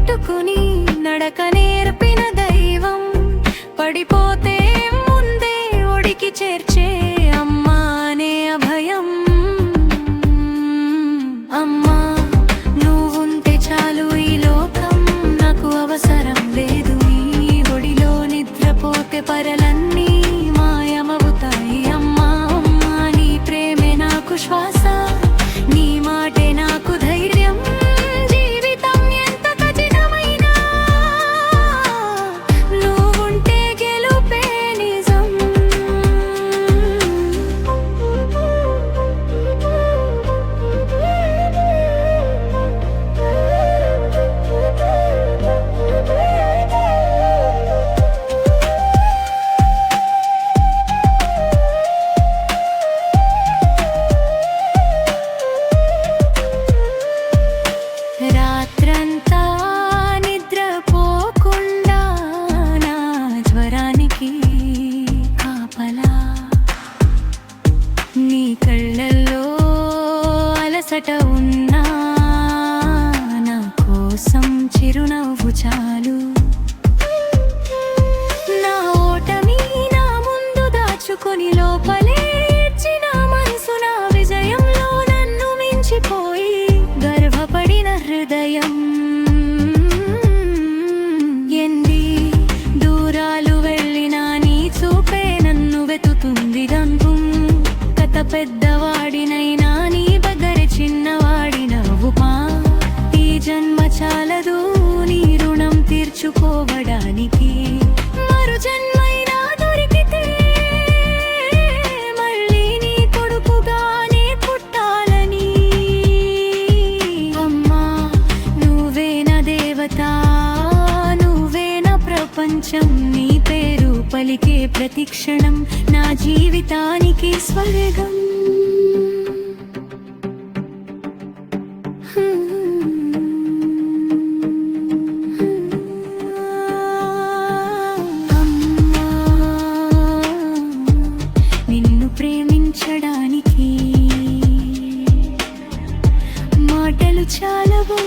పట్టుకుని నడక నేర్పిన దైవం, పడిపోతే ముందే ఒడికి చేర్చే అమ్మా అనే అభయం. అమ్మా నువ్వుంటే చాలు ఈ లోకం, నాకు అవసరం లేదు నీ ఒడిలో నిద్రపోతే పరలన్నీ మాయమవుతాయి. అమ్మా అమ్మా నీ ప్రేమే నాకు శ్వాస, నీ మాటే నాకు ధైర్యం. జీవితం ఎంత కఠినమైనా నువ్వుంటే గెలుపే నిజం. రాత్రంతా నిద్రపోకుండా నా జ్వరానికి కాపలా, నీ కళ్ళల్లో అలసట ఉన్నా నా కోసం చిరునవ్వు చాలు. నా ఓటమి నా ముందు దాచుకొని లోపలే ఏడ్చిన మనసు నా విజయంలో నన్ను మించిపోయి గర్వపడిన హృదయం. ఎన్ని దూరాలు వెళ్ళినా నీ చూపే నన్ను వెతుకుతుంది గంతుం. కథ పెద్దవాడినైనా నీ దగ్గర చిన్నవాడి నవ్వుమా. ఈ జన్మ చాలదు నీ రుణం తీర్చుకోవడానికి, మరు జన్మైనా దొరికితే మళ్ళీ నీ కొడుకుగానే పుట్టాలని. అమ్మా నువ్వే నా దేవత, నువ్వే నా ప్రపంచం, నీ పేరు పలికే ప్రతి క్షణం నా జీవితానికి స్వర్గం. అమ్మా నిన్ను ప్రేమించడానికి మాటలు చాలవు.